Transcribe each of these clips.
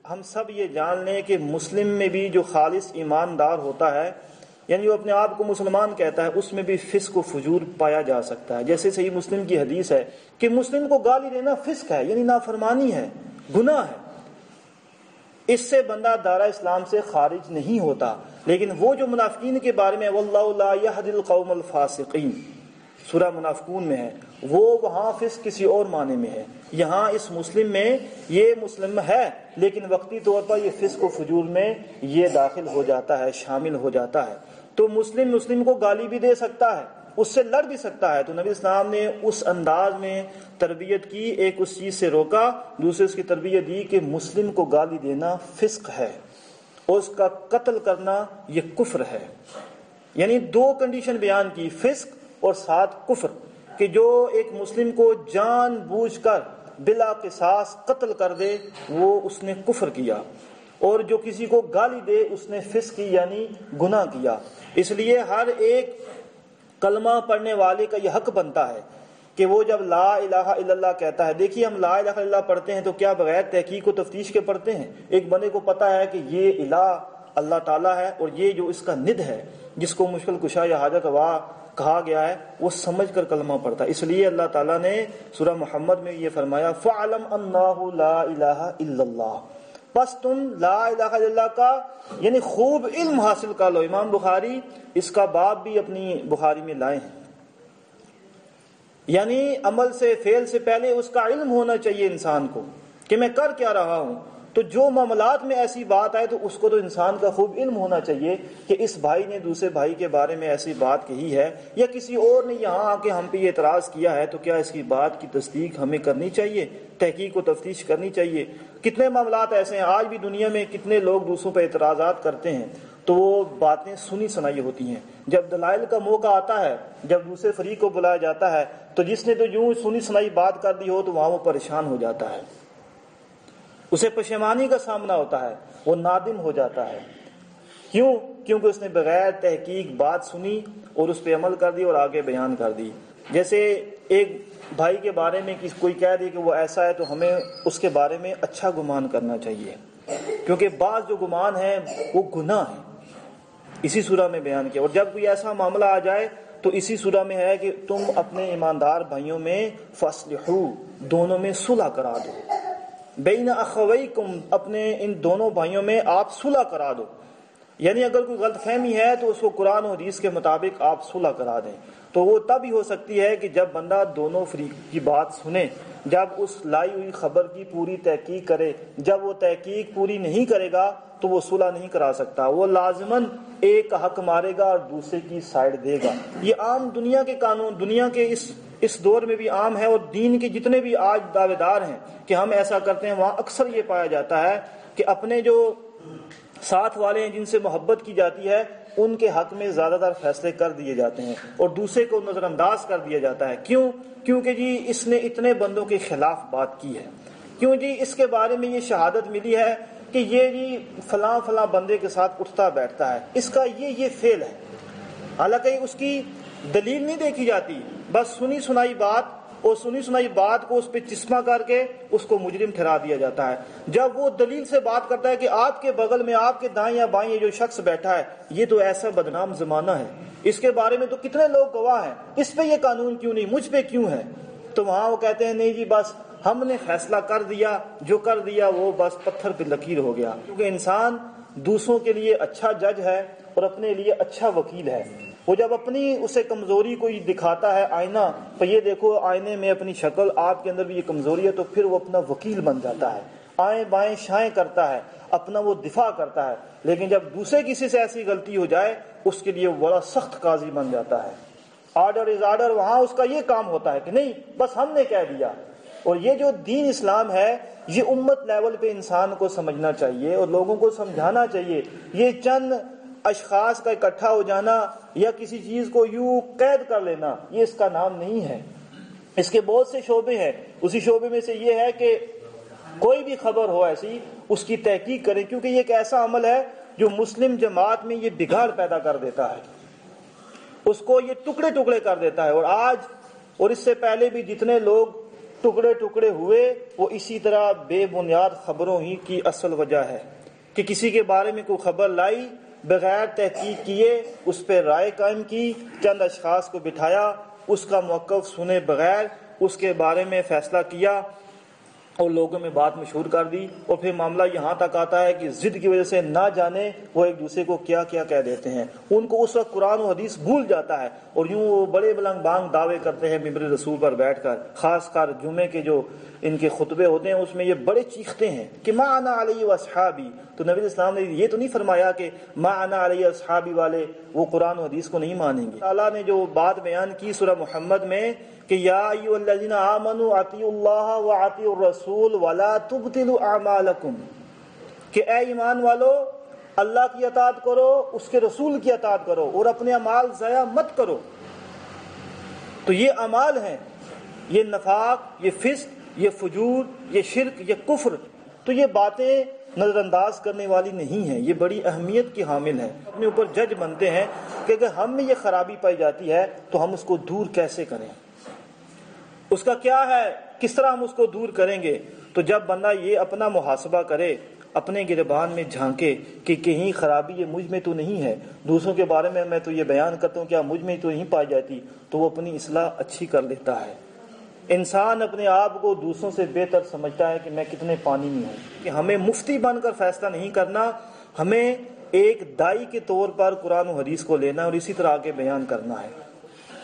ہم سب یہ جان لیں کہ مسلم میں بھی جو خالص ایماندار ہوتا ہے، یعنی جو اپنے آپ کو مسلمان کہتا ہے، اس میں بھی فسق و فجور پایا جا سکتا ہے۔ جیسے صحیح مسلم کی حدیث ہے کہ مسلم کو گالی دینا فسق ہے، یعنی نافرمانی ہے، گناہ ہے، اس سے بندہ دائرہ اسلام سے خارج نہیں ہوتا۔ لیکن وہ جو منافقین کے بارے میں واللہ لا یہدی القوم الفاسقین سورہ منافقون میں ہے، وہ وہاں فسق کسی اور معنی میں ہے، یہاں اس مسلم میں یہ مسلم ہے لیکن وقتی طور پر یہ فسق و فجور میں یہ داخل ہو جاتا ہے، شامل ہو جاتا ہے۔ تو مسلم کو گالی بھی دے سکتا ہے، اس سے لڑ بھی سکتا ہے۔ تو نبی اسلام نے اس انداز میں تربیت کی، ایک اس چیز سے روکا، دوسرے اس کی تربیت دی کہ مسلم کو گالی دینا فسق ہے اور اس کا قتل کرنا یہ کفر ہے۔ یعنی دو کنڈیشن بیان کی، فسق اور ساتھ کفر، کہ جو ایک مسلم کو جان بوجھ کر بلا قصاص قتل کر دے وہ اس نے کفر کیا، اور جو کسی کو گالی دے اس نے فسق کی یعنی گناہ کیا۔ اس لیے ہر ایک کلمہ پڑھنے والے کا یہ حق بنتا ہے کہ وہ جب لا الہ الا اللہ کہتا ہے، دیکھیے ہم لا الہ الا اللہ پڑھتے ہیں تو کیا بغیر تحقیق و تفتیش کے پڑھتے ہیں؟ ایک بندے کو پتہ ہے کہ یہ الہ اللہ تعالیٰ ہے اور یہ جو اس کا ند ہے جس کو مشکل کشا یا حاجت روا کہا گیا ہے، وہ سمجھ کر کلمہ پڑھتا ہے۔ اس لیے اللہ تعالیٰ نے سورہ محمد میں یہ فرمایا فَعْلَمْ أَنَّهُ لَا إِلَهَ إِلَّا اللَّهُ، بس تم لا الہ الا اللہ کا یعنی خوب علم حاصل کر لو۔ امام بخاری اس کا باب بھی اپنی بخاری میں لائے ہیں، یعنی عمل سے فعل سے پہلے اس کا علم ہونا چاہیے انسان کو کہ میں کر کیا رہا ہوں۔ تو جو معاملات میں ایسی بات آئے تو اس کو تو انسان کا خوب علم ہونا چاہیے کہ اس بھائی نے دوسرے بھائی کے بارے میں ایسی بات کہی ہے، یا کسی اور نے یہاں آ کے ہم پہ یہ اعتراض کیا ہے، تو کیا اس کی بات کی تصدیق ہمیں کرنی چاہیے، تحقیق و تفتیش کرنی چاہیے۔ کتنے معاملات ایسے ہیں آج بھی دنیا میں، کتنے لوگ دوسروں پہ اعتراضات کرتے ہیں تو وہ باتیں سنی سنائی ہوتی ہیں، جب دلائل کا موقع آتا ہے، جب دوسرے فریق کو بلایا جاتا ہے تو جس نے تو یوں سنی سنائی بات کر دی ہو تو وہاں وہ پریشان ہو جاتا ہے، اسے پشیمانی کا سامنا ہوتا ہے، وہ نادم ہو جاتا ہے۔ کیوں؟ کیونکہ اس نے بغیر تحقیق بات سنی اور اس پہ عمل کر دی اور آگے بیان کر دی۔ جیسے ایک بھائی کے بارے میں کوئی کہہ دے کہ وہ ایسا ہے تو ہمیں اس کے بارے میں اچھا گمان کرنا چاہیے، کیونکہ بعض جو گمان ہیں وہ گناہ ہیں، اسی سورہ میں بیان کیا۔ اور جب کوئی ایسا معاملہ آ جائے تو اسی سورہ میں ہے کہ تم اپنے ایماندار بھائیوں میں فاصلحوا، دونوں میں صلح کرا دو، بین اخویکم، اپنے ان دونوں بھائیوں میں آپ صلح کرا دو۔ یعنی اگر کوئی غلط فہمی ہے تو اس کو قرآن و حدیث کے مطابق آپ صلح کرا دیں، تو وہ تب ہی ہو سکتی ہے کہ جب بندہ دونوں فریق کی بات سنے، جب اس لائی ہوئی خبر کی پوری تحقیق کرے۔ جب وہ تحقیق پوری نہیں کرے گا تو وہ صلح نہیں کرا سکتا، وہ لازماً ایک کا حق مارے گا اور دوسرے کی سائڈ دے گا۔ یہ عام دنیا کے قانون، دنیا کے اس دور میں بھی عام ہے، اور دین کے جتنے بھی آج دعوے دار ہیں کہ ہم ایسا کرتے ہیں، وہاں اکثر یہ پایا جاتا ہے کہ اپنے جو ساتھ والے ہیں جن سے محبت کی جاتی ہے ان کے حق میں زیادہ تر فیصلے کر دیے جاتے ہیں اور دوسرے کو نظر انداز کر دیا جاتا ہے۔ کیوں؟ کیونکہ جی اس نے اتنے بندوں کے خلاف بات کی ہے، کیوں جی اس کے بارے میں یہ شہادت ملی ہے کہ یہ جی فلاں فلاں بندے کے ساتھ اٹھتا بیٹھتا ہے، اس کا یہ فعل ہے، حالانکہ اس کی دلیل نہیں دیکھی جاتی، بس سنی سنائی بات، اور سنی سنائی بات کو اس پہ چسپاں کر کے اس کو مجرم ٹھہرا دیا جاتا ہے۔ جب وہ دلیل سے بات کرتا ہے کہ آپ کے بغل میں آپ کے دائیں یا بائیں یہ جو شخص بیٹھا ہے یہ تو ایسا بدنام زمانہ ہے، اس کے بارے میں تو کتنے لوگ گواہ ہیں، اس پہ یہ قانون کیوں نہیں، مجھ پہ کیوں ہے؟ تو وہاں وہ کہتے ہیں نہیں جی بس ہم نے فیصلہ کر دیا، جو کر دیا وہ بس پتھر پہ لکیر ہو گیا۔ کیونکہ انسان دوسروں کے لیے اچھا جج ہے اور اپنے لیے اچھا وکیل ہے۔ وہ جب اپنی اسے کمزوری کو دکھاتا ہے آئینہ، تو یہ دیکھو آئینے میں اپنی شکل، آپ کے اندر بھی یہ کمزوری ہے، تو پھر وہ اپنا وکیل بن جاتا ہے، آئیں بائیں شائیں کرتا ہے، اپنا وہ دفاع کرتا ہے۔ لیکن جب دوسرے کسی سے ایسی غلطی ہو جائے اس کے لیے بڑا سخت قاضی بن جاتا ہے، آرڈر از آرڈر، وہاں اس کا یہ کام ہوتا ہے کہ نہیں بس ہم نے کہہ دیا۔ اور یہ جو دین اسلام ہے یہ امت لیول پہ انسان کو سمجھنا چاہیے اور لوگوں کو سمجھانا چاہیے۔ یہ چند اشخاص کا اکٹھا ہو جانا یا کسی چیز کو یوں قید کر لینا یہ اس کا نام نہیں ہے، اس کے بہت سے شعبے ہیں۔ اسی شعبے میں سے یہ ہے کہ کوئی بھی خبر ہو ایسی اس کی تحقیق کریں، کیونکہ یہ ایک ایسا عمل ہے جو مسلم جماعت میں یہ بگاڑ پیدا کر دیتا ہے، اس کو یہ ٹکڑے ٹکڑے کر دیتا ہے۔ اور آج اور اس سے پہلے بھی جتنے لوگ ٹکڑے ٹکڑے ہوئے وہ اسی طرح بے بنیاد خبروں ہی کی اصل وجہ ہے کہ کسی کے بارے میں کوئی خبر لائی، بغیر تحقیق کیے اس پہ رائے قائم کی، چند اشخاص کو بٹھایا، اس کا موقف سنے بغیر اس کے بارے میں فیصلہ کیا اور لوگوں میں بات مشہور کر دی، اور پھر معاملہ یہاں تک آتا ہے کہ ضد کی وجہ سے نہ جانے وہ ایک دوسرے کو کیا کیا کہہ دیتے ہیں۔ ان کو اس وقت قرآن و حدیث بھول جاتا ہے اور یوں وہ بڑے بلند بانگ دعوے کرتے ہیں ممبر رسول پر بیٹھ کر، خاص کر جمعے کے جو ان کے خطبے ہوتے ہیں اس میں یہ بڑے چیختے ہیں کہ ما انا علیہ واصحابی۔ تو نبی اسلام نے یہ تو نہیں فرمایا کہ ما انا علیہ اصحابی والے وہ قرآن و حدیث کو نہیں مانیں گے۔ اللہ نے جو بات بیان کی سورہ محمد میں کہ یا ایھا الذین آمنوا اطیعوا اللہ واطیعوا الرسول ولا تبطلوا اعمالکم، کہ اے ایمان والو اللہ کی اطاعت کرو، اس کے رسول کی اطاعت کرو اور اپنے اعمال ضائع مت کرو۔ تو یہ اعمال ہیں، یہ نفاق، یہ فسق، یہ فجور، یہ شرک، یہ کفر، تو یہ باتیں نظر انداز کرنے والی نہیں ہیں، یہ بڑی اہمیت کی حامل ہیں۔ اپنے اوپر جج بنتے ہیں کہ اگر ہم میں یہ خرابی پائی جاتی ہے تو ہم اس کو دور کیسے کریں، اس کا کیا ہے، کس طرح ہم اس کو دور کریں گے۔ تو جب بندہ یہ اپنا محاسبہ کرے، اپنے گربان میں جھانکے کہ کہیں خرابی یہ مجھ میں تو نہیں ہے، دوسروں کے بارے میں تو یہ بیان کرتا ہوں کیا مجھ میں تو نہیں پائی جاتی، تو وہ اپنی اصلاح اچھی کر لیتا ہے۔ انسان اپنے آپ کو دوسروں سے بہتر سمجھتا ہے کہ میں کتنے پانی میں ہوں، کہ ہمیں مفتی بن کر فیصلہ نہیں کرنا، ہمیں ایک دائی کے طور پر قرآن و حدیث کو لینا اور اسی طرح آگے بیان کرنا ہے۔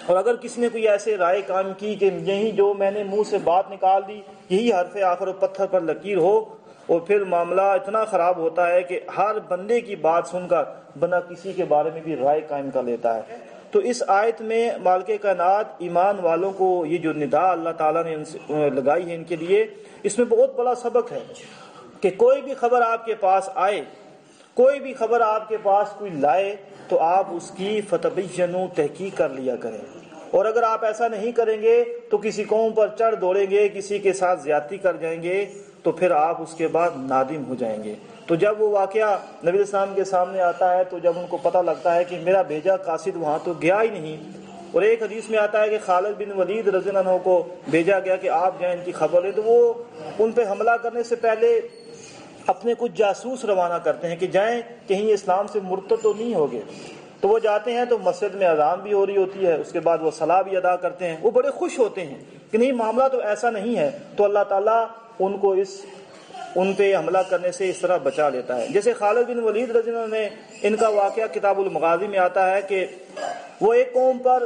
اور اگر کسی نے کوئی ایسے رائے قائم کی کہ یہی جو میں نے منہ سے بات نکال دی یہی حرف آخر و پتھر پر لکیر ہو، اور پھر معاملہ اتنا خراب ہوتا ہے کہ ہر بندے کی بات سن کر بندہ کسی کے بارے میں بھی رائے قائم کر لیتا ہے۔ تو اس آیت میں مالک کائنات ایمان والوں کو یہ جو ندا اللہ تعالیٰ نے لگائی ہے ان کے لیے، اس میں بہت بڑا سبق ہے کہ کوئی بھی خبر آپ کے پاس آئے، کوئی بھی خبر آپ کے پاس کوئی لائے تو آپ اس کی فتبینوا تحقیق کر لیا کریں، اور اگر آپ ایسا نہیں کریں گے تو کسی قوم پر چڑھ دوڑیں گے، کسی کے ساتھ زیادتی کر جائیں گے تو پھر آپ اس کے بعد نادم ہو جائیں گے۔ تو جب وہ واقعہ نبی السلام کے سامنے آتا ہے تو جب ان کو پتہ لگتا ہے کہ میرا بھیجا قاصد وہاں تو گیا ہی نہیں، اور ایک حدیث میں آتا ہے کہ خالد بن ولید رضی اللہ عنہ کو بھیجا گیا کہ آپ جائیں ان کی خبر لیں، تو وہ ان پہ حملہ کرنے سے پہلے اپنے کچھ جاسوس روانہ کرتے ہیں کہ جائیں کہیں یہ اسلام سے مرتد تو نہیں ہوگے۔ تو وہ جاتے ہیں تو مسجد میں اذان بھی ہو رہی ہوتی ہے، اس کے بعد وہ صلاح بھی ادا کرتے ہیں، وہ بڑے خوش ہوتے ہیں کہ نہیں معاملہ تو ایسا نہیں ہے، تو اللہ تعالیٰ ان کو ان پہ حملہ کرنے سے اس طرح بچا لیتا ہے۔ جیسے خالد بن ولید رضی اللہ عنہ نے، ان کا واقعہ کتاب المغازی میں آتا ہے کہ وہ ایک قوم پر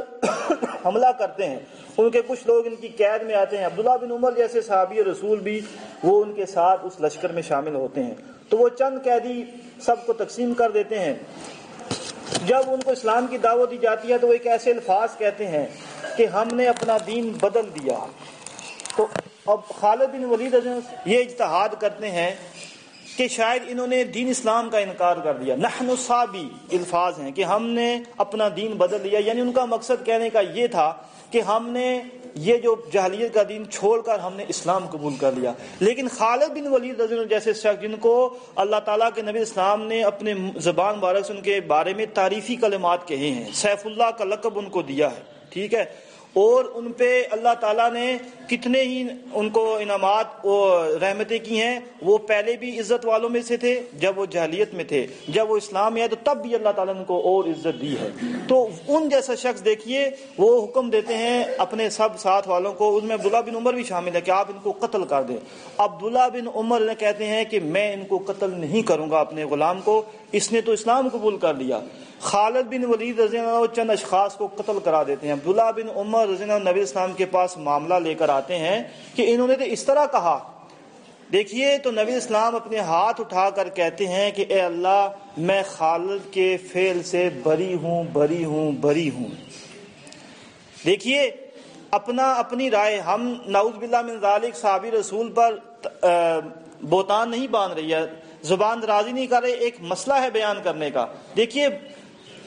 حملہ کرتے ہیں، ان کے کچھ لوگ ان کی قید میں آتے ہیں، عبداللہ بن عمر جیسے صحابی رسول بھی وہ ان کے ساتھ اس لشکر میں شامل ہوتے ہیں، تو وہ چند قیدی سب کو تقسیم کر دیتے ہیں۔ جب ان کو اسلام کی دعوت دی جاتی ہے تو وہ ایک ایسے الفاظ کہتے ہیں کہ ہم نے اپنا دین بدل دیا۔ تو اب خالد بن ولید یہ اجتہاد کرتے ہیں کہ شاید انہوں نے دین اسلام کا انکار کر دیا، نحن صابی الفاظ ہیں کہ ہم نے اپنا دین بدل لیا، یعنی ان کا مقصد کہنے کا یہ تھا کہ ہم نے یہ جو جاہلیت کا دین چھوڑ کر ہم نے اسلام قبول کر لیا۔ لیکن خالد بن ولید رضی اللہ عنہ جیسے شخص جن کو اللہ تعالیٰ کے نبی اسلام نے اپنے زبان مبارک سے ان کے بارے میں تعریفی کلمات کہے ہیں، سیف اللہ کا لقب ان کو دیا ہے، ٹھیک ہے، اور ان پہ اللہ تعالیٰ نے کتنے ہی ان کو انعامات اور رحمتیں کی ہیں، وہ پہلے بھی عزت والوں میں سے تھے جب وہ جاہلیت میں تھے، جب وہ اسلام میں آئے تو تب بھی اللہ تعالیٰ نے ان کو اور عزت دی ہے۔ تو ان جیسا شخص دیکھیے وہ حکم دیتے ہیں اپنے سب ساتھ والوں کو، ان میں عبداللہ بن عمر بھی شامل ہے کہ آپ ان کو قتل کر دیں۔ عبداللہ بن عمر نے کہتے ہیں کہ میں ان کو قتل نہیں کروں گا، اپنے غلام کو، اس نے تو اسلام قبول کر لیا۔ خالد بن ولید رضی اللہ عنہ چند اشخاص کو قتل کرا دیتے ہیں۔ عبداللہ بن عمر رضی اللہ عنہ نبی اسلام کے پاس معاملہ لے کر آتے ہیں کہ انہوں نے تو اس طرح کہا، دیکھیے تو نبی اسلام اپنے ہاتھ اٹھا کر کہتے ہیں کہ اے اللہ میں خالد کے فعل سے بری ہوں بری ہوں بری ہوں۔ دیکھیے اپنی رائے، ہم نعوذ باللہ من ذالک صحابی رسول پر بہتان نہیں باندھ رہی ہے، زبان درازی نہیں کر رہے، ایک مسئلہ ہے بیان کرنے کا۔ دیکھیے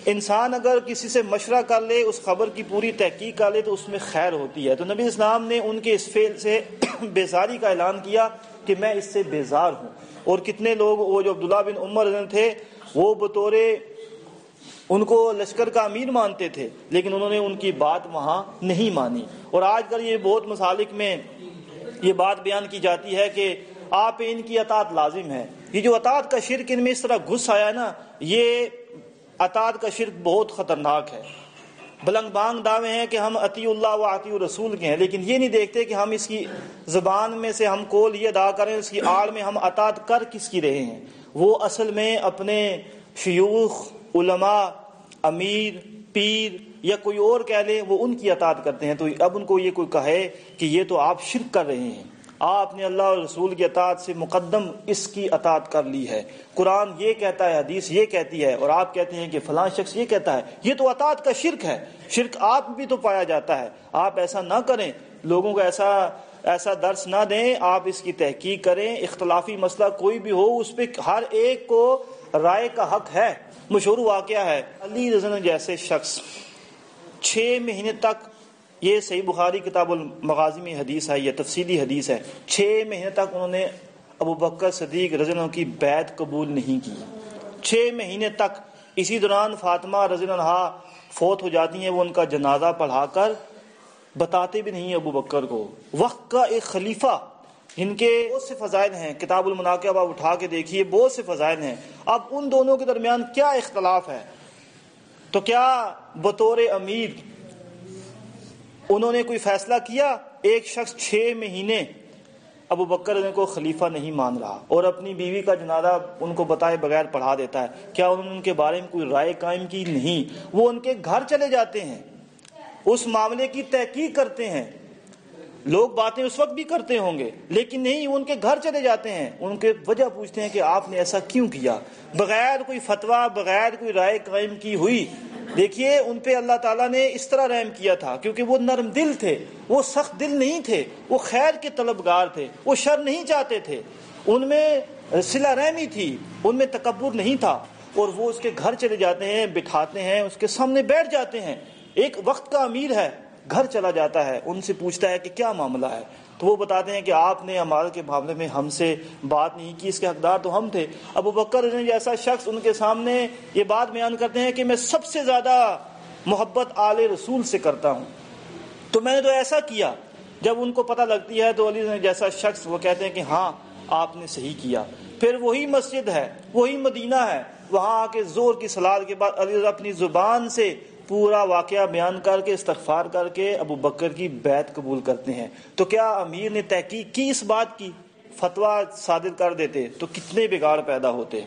انسان اگر کسی سے مشورہ کر لے، اس خبر کی پوری تحقیق کر لے تو اس میں خیر ہوتی ہے۔ تو نبی اسلام نے ان کے اس فعل سے بیزاری کا اعلان کیا کہ میں اس سے بیزار ہوں۔ اور کتنے لوگ، وہ جو عبداللہ بن عمر تھے وہ بطور ان کو لشکر کا امیر مانتے تھے، لیکن انہوں نے ان کی بات وہاں نہیں مانی۔ اور آج کل یہ بہت مسالک میں یہ بات بیان کی جاتی ہے کہ آپ پہ ان کی اطاعت لازم ہے۔ یہ جو اطاعت کا شرک ان میں اس طرح گھس آیا نا، یہ اطاعت کا شرک بہت خطرناک ہے۔ بلند بانگ دعوے ہیں کہ ہم اطیع اللہ و اطیع رسول کے ہیں، لیکن یہ نہیں دیکھتے کہ ہم اس کی زبان میں سے ہم قول یہ ادا کریں، اس کی آڑ میں ہم اطاعت کر کس کی رہے ہیں۔ وہ اصل میں اپنے شیوخ، علماء، امیر، پیر یا کوئی اور کہہ لیں، وہ ان کی اطاعت کرتے ہیں۔ تو اب ان کو یہ کوئی کہے کہ یہ تو آپ شرک کر رہے ہیں، آپ نے اللہ اور رسول کی اطاعت سے مقدم اس کی اطاعت کر لی ہے، قرآن یہ کہتا ہے، حدیث یہ کہتی ہے، اور آپ کہتے ہیں کہ فلاں شخص یہ کہتا ہے، یہ تو اطاعت کا شرک ہے۔ شرک آپ بھی تو پایا جاتا ہے۔ آپ ایسا نہ کریں، لوگوں کو ایسا درس نہ دیں، آپ اس کی تحقیق کریں۔ اختلافی مسئلہ کوئی بھی ہو، اس پہ ہر ایک کو رائے کا حق ہے۔ مشہور واقعہ ہے، علی رضی اللہ عنہ جیسے شخص 6 مہینے تک، یہ صحیح بخاری کتاب المغازی میں حدیث ہے، یہ تفصیلی حدیث ہے، 6 مہینے تک انہوں نے ابو بکر صدیق رضی اللہ عنہ کی بیعت قبول نہیں کی۔ 6 مہینے تک۔ اسی دوران فاطمہ رضی اللہ عنہا فوت ہو جاتی ہیں، وہ ان کا جنازہ پڑھا کر بتاتے بھی نہیں ابو بکر کو۔ وقت کا ایک خلیفہ، جن کے بہت سے فضائل ہیں، کتاب المناقب آپ اٹھا کے دیکھیے، بہت سے فضائل ہیں۔ اب ان دونوں کے درمیان کیا اختلاف ہے؟ تو کیا بطور امیر انہوں نے کوئی فیصلہ کیا؟ ایک شخص 6 مہینے ابو بکر کو خلیفہ نہیں مان رہا اور اپنی بیوی کا جنازہ ان کو بتائے بغیر پڑھا دیتا ہے۔ کیا انہوں نے ان کے بارے میں کوئی رائے قائم کی؟ نہیں۔ وہ ان کے گھر چلے جاتے ہیں، اس معاملے کی تحقیق کرتے ہیں۔ لوگ باتیں اس وقت بھی کرتے ہوں گے، لیکن نہیں، وہ ان کے گھر چلے جاتے ہیں، ان کے وجہ پوچھتے ہیں کہ آپ نے ایسا کیوں کیا، بغیر کوئی فتویٰ، بغیر کوئی رائے قائم کی ہوئی۔ دیکھیے ان پہ اللہ تعالیٰ نے اس طرح رحم کیا تھا، کیونکہ وہ نرم دل تھے، وہ سخت دل نہیں تھے، وہ خیر کے طلبگار تھے، وہ شر نہیں چاہتے تھے، ان میں صلہ رحمی تھی، ان میں تکبر نہیں تھا، اور وہ اس کے گھر چلے جاتے ہیں، بٹھاتے ہیں، اس کے سامنے بیٹھ جاتے ہیں۔ ایک وقت کا امیر ہے، گھر چلا جاتا ہے، ان سے پوچھتا ہے کہ کیا معاملہ ہے، تو وہ بتاتے ہیں کہ آپ نے امال کے معاملے میں ہم سے بات نہیں کی، اس کے حقدار تو ہم تھے۔ ابو بکر جیسا شخص ان کے سامنے یہ بات بیان کرتے ہیں کہ میں سب سے زیادہ محبت آل رسول سے کرتا ہوں، تو میں نے تو ایسا کیا۔ جب ان کو پتہ لگتی ہے تو علی جیسا شخص وہ کہتے ہیں کہ ہاں آپ نے صحیح کیا۔ پھر وہی مسجد ہے، وہی مدینہ ہے، وہاں آ کے زور کی صلات کے بعد علی اپنی زبان سے پورا واقعہ بیان کر کے استغفار کر کے ابو بکر کی بیعت قبول کرتے ہیں۔ تو کیا امیر نے تحقیق کی اس بات کی؟ فتویٰ صادر کر دیتے تو کتنے بگاڑ پیدا ہوتے۔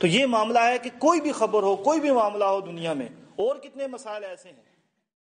تو یہ معاملہ ہے کہ کوئی بھی خبر ہو، کوئی بھی معاملہ ہو دنیا میں، اور کتنے مسائل ایسے ہیں